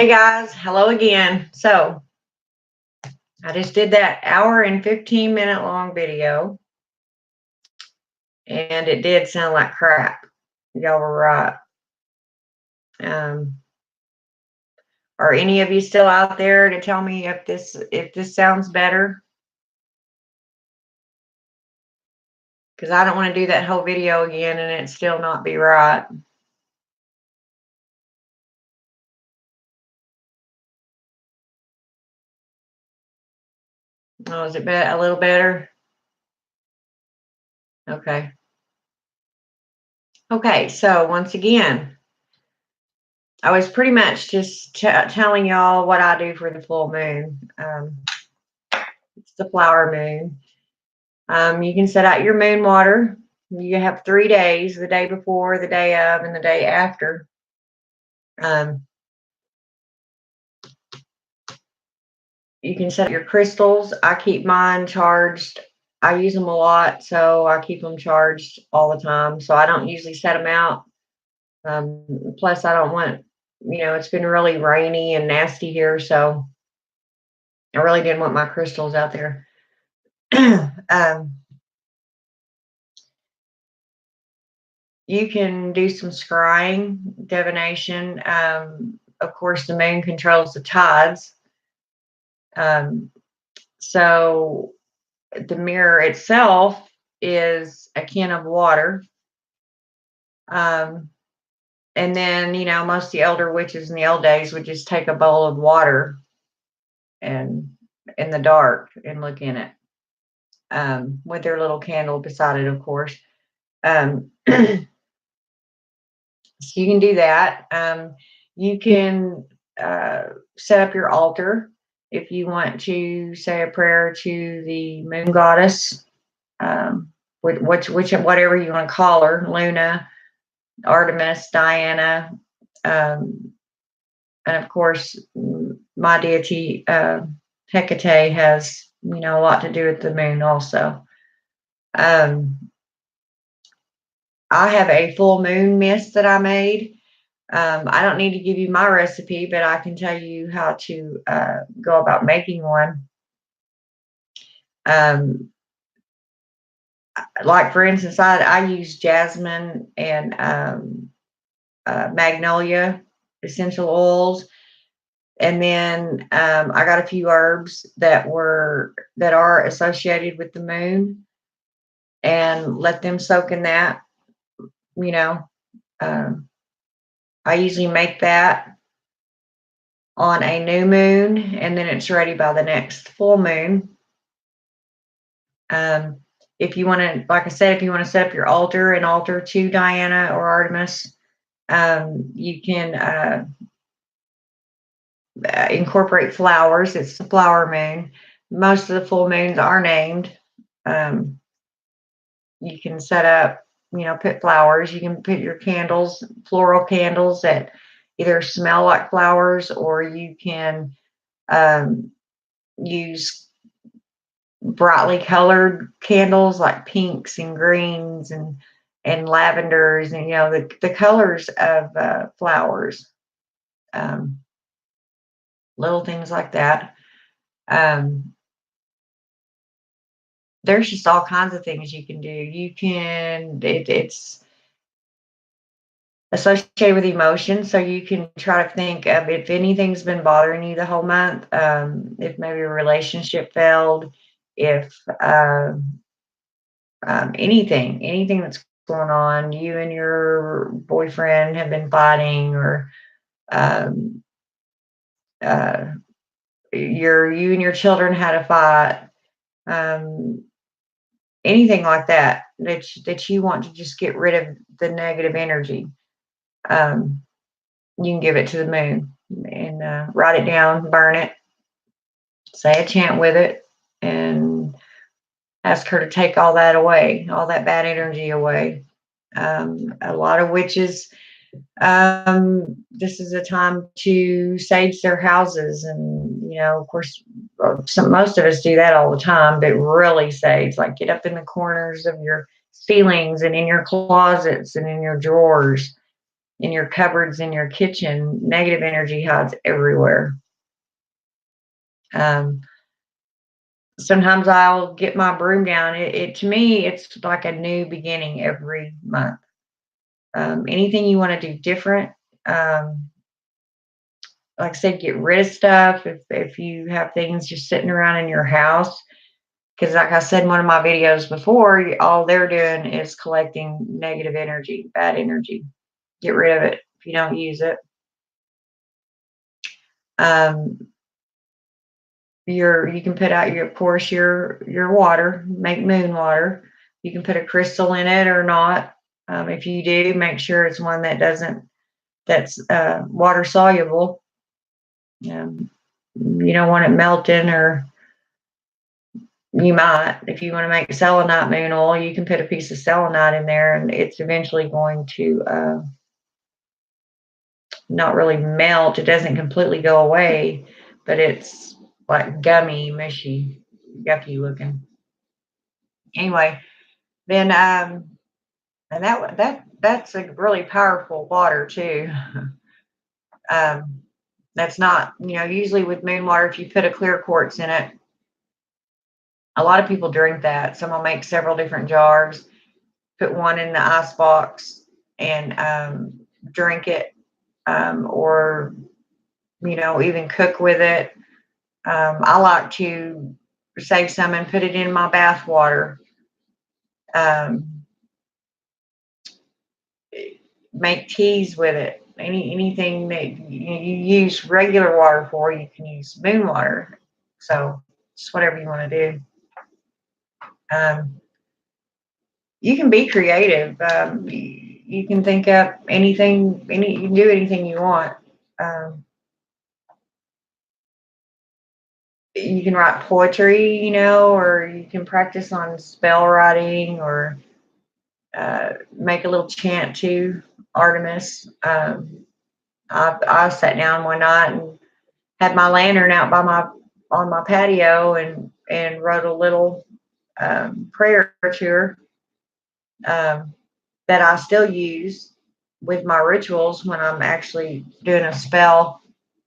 Hey guys, hello again. So I just did that hour and 15-minute long video, and it did sound like crap. Y'all were right. Um, are any of you still out there to tell me if this sounds better? Because I don't want to do that whole video again and it still not be right. Oh, is it a little better? Okay. Okay, so once again, I was pretty much just telling y'all what I do for the full moon. It's the flower moon. You can set out your moon water. You have 3 days, the day before, the day of, and the day after. Um, you can set your crystals. I keep mine charged. I use them a lot, so I keep them charged all the time. So I don't usually set them out. Plus, I don't want, it's been really rainy and nasty here, so I really didn't want my crystals out there. You can do some scrying, divination. Of course, the moon controls the tides. So the mirror itself is a can of water. And then, most of the elder witches in the old days would just take a bowl of water and in the dark and look in it, with their little candle beside it, of course. So you can do that. You can set up your altar if you want to say a prayer to the moon goddess, whatever you want to call her, Luna, Artemis, Diana, and of course my deity Hecate has a lot to do with the moon also. I have a full moon mist that I made. I don't need to give you my recipe, but I can tell you how to go about making one. Like for instance, I use jasmine and magnolia essential oils, and then I got a few herbs that are associated with the moon, and let them soak in that. You know, um, I usually make that on a new moon, and then it's ready by the next full moon. If you want to, like I said, if you want to set up your altar and altar to Diana or Artemis, you can incorporate flowers. It's the flower moon. Most of the full moons are named. You can set up, put flowers. You can put your candles, floral candles that either smell like flowers, or you can use brightly colored candles like pinks and greens and lavenders, and the colors of flowers, little things like that. There's just all kinds of things you can do. It's associated with emotion, so you can try to think of if anything's been bothering you the whole month, if maybe a relationship failed, if anything that's going on, you and your boyfriend have been fighting, or um, you and your children had a fight, anything like that you want to just get rid of the negative energy. You can give it to the moon and write it down, burn it, say a chant with it, and ask her to take all that away, all that bad energy away. A lot of witches, this is a time to sage their houses, and of course, most of us do that all the time, but really sage, like get up in the corners of your ceilings and in your closets and in your drawers, in your cupboards, in your kitchen. Negative energy hides everywhere. Sometimes I'll get my broom down. It to me, it's like a new beginning every month. Anything you want to do different, like I said, get rid of stuff. If you have things just sitting around in your house, because like I said in one of my videos before, all they're doing is collecting negative energy, bad energy. Get rid of it if you don't use it. You can put out your water, make moon water. You can put a crystal in it or not. If you do, make sure it's one that's water soluble. You don't want it melting, or you might. If you want to make selenite moon oil, you can put a piece of selenite in there, and it's eventually going to not really melt. It doesn't completely go away, but it's like gummy, mushy, yucky looking. Anyway, then and that's a really powerful water too. That's not, usually with moon water, if you put a clear quartz in it, a lot of people drink that. Some will make several different jars, put one in the ice box, and drink it, or even cook with it. I like to save some and put it in my bath water. Make teas with it. Anything that you use regular water for, you can use moon water. So it's whatever you want to do. You can be creative. You can think up anything. You can do anything you want. You can write poetry, or you can practice on spell writing, or make a little chant to Artemis. I sat down one night and had my lantern out on my patio, and wrote a little prayer to her, that I still use with my rituals when I'm actually doing a spell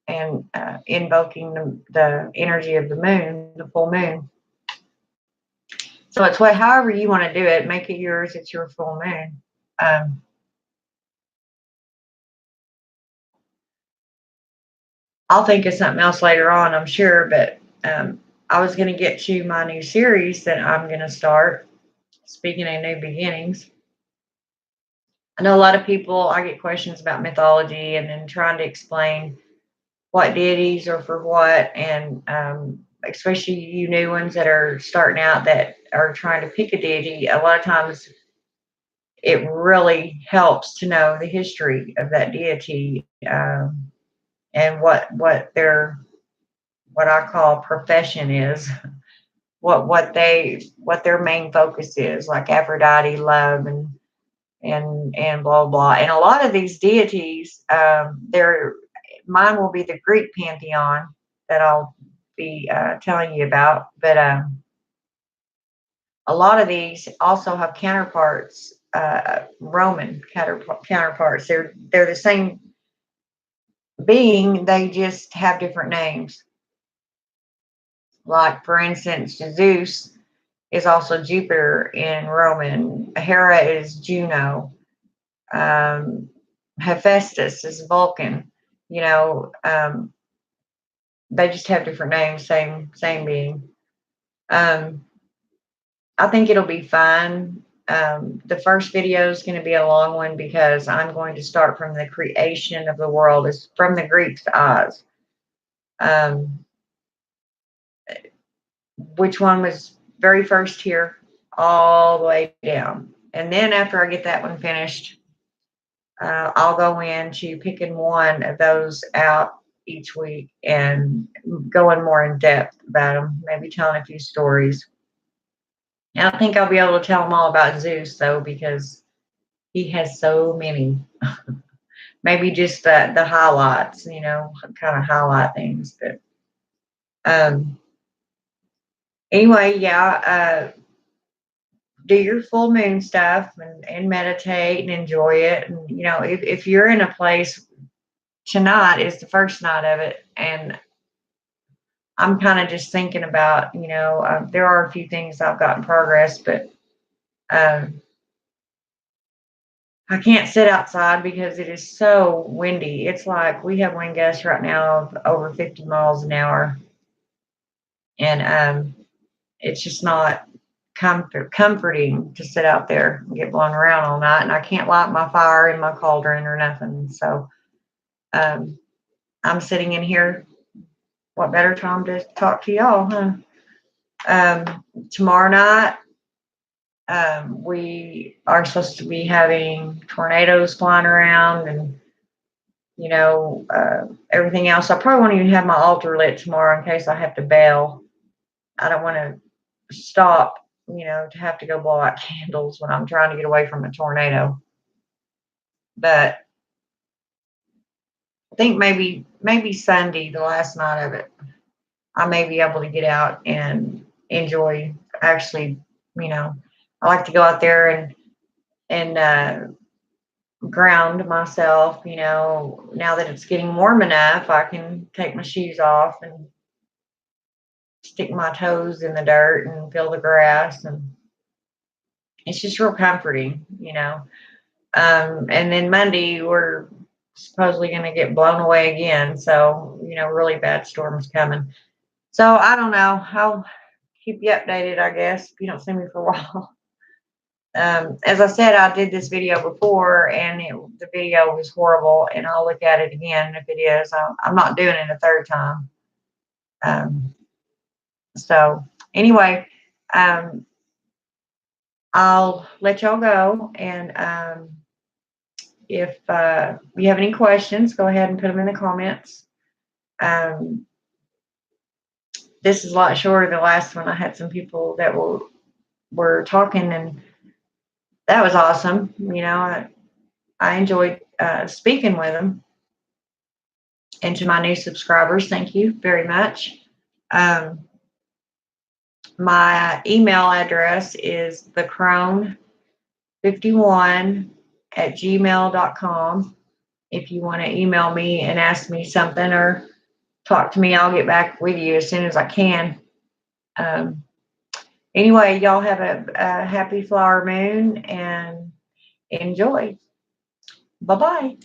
and invoking the energy of the moon, the full moon. So it's however you want to do it, make it yours. It's your full moon. I'll think of something else later on, I'm sure, but I was going to get to my new series that I'm going to start. Speaking of new beginnings, I know a lot of people, I get questions about mythology and then trying to explain what deities are for what, and especially you new ones that are starting out that are trying to pick a deity. A lot of times it really helps to know the history of that deity, and what I call profession is, what their main focus is, like Aphrodite, love, and blah blah. And a lot of these deities, mine will be the Greek pantheon that I'll be telling you about, but a lot of these also have counterparts, Roman counterparts. They're the same being, they just have different names. Like, for instance, Zeus is also Jupiter in Roman. Hera is Juno. Hephaestus is Vulcan. They just have different names, same being. I think it'll be fun. The first video is going to be a long one because I'm going to start from the creation of the world, is from the Greeks' eyes. Which one was very first here, all the way down. And then after I get that one finished, I'll go into picking one of those out each week and going more in depth about them, maybe telling a few stories. I don't think I'll be able to tell them all about Zeus, though, because he has so many. Maybe just the highlights, kind of highlight things. But anyway, yeah. do your full moon stuff and meditate and enjoy it. And, you know, if you're in a place, tonight is the first night of it. And I'm kind of just thinking about, you know, there are a few things I've got in progress, but um, I can't sit outside because it is so windy. It's like we have wind gusts right now of over 50 miles an hour. And it's just not comforting to sit out there and get blown around all night. And I can't light my fire in my cauldron or nothing. So um, I'm sitting in here. What better time to talk to y'all, huh? Tomorrow night, we are supposed to be having tornadoes flying around and, you know, everything else. I probably won't even have my altar lit tomorrow in case I have to bail. I don't want to stop, you know, to have to go blow out candles when I'm trying to get away from a tornado. But I think maybe Sunday, the last night of it, I may be able to get out and enjoy. Actually, you know, I like to go out there and ground myself. You know, now that it's getting warm enough, I can take my shoes off and stick my toes in the dirt and feel the grass, and it's just real comforting. You know. And then Monday, we're supposedly going to get blown away again. So, you know, really bad storms coming. So I don't know. I'll keep you updated, I guess, if you don't see me for a while. As I said, I did this video before and the video was horrible, and I'll look at it again if it is. I'm not doing it a third time. Um, so anyway, um, I'll let y'all go, and if you have any questions, go ahead and put them in the comments. Um, this is a lot shorter than the last one. I had some people that were talking, and that was awesome. You know, I enjoyed speaking with them. And to my new subscribers, thank you very much. Um, my email address is thecrone51@gmail.com. If you want to email me and ask me something or talk to me, I'll get back with you as soon as I can. Anyway, y'all have a happy flower moon and enjoy. Bye bye.